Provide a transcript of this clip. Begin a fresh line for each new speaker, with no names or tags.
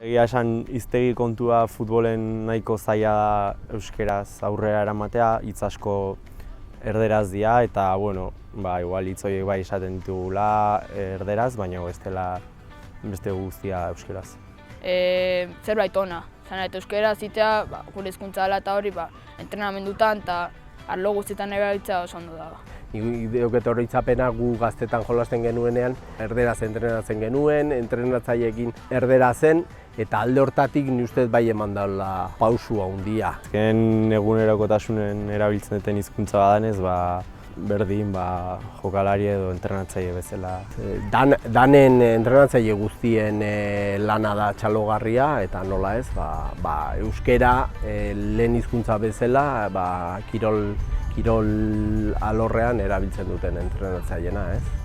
Egia esan hiztegi kontua futbolen nahiko zaila da euskeraz aurrera eramatea, hitz asko erderaz dira eta bueno, igual hitz horiek bai esaten ditugula erderaz, baina beste guztia euskeraz.
Zerbait ona, eta euskeraz zitea gure hizkuntza dela eta hori entrenamendutan eta arlo guztietan erabiltzea oso ondo dago.
Nik daukat oroitzapena gu gaztetan jolasten genuenean, erderaz entrenatzen genuen, entrenatzaileekin erdera zen, eta alde hortatik ni uste bai eman daula pausu handia.
Azken egunerokotasunen erabiltzen duten hizkuntza badanez, berdin jokalari edo entrenatzaile bezala.
Danen entrenatzaile guztien lana da txalogarria eta nola ez, euskera lehen hizkuntza bezala kirol alorrean erabiltzen duten entrenatzaileena, ez?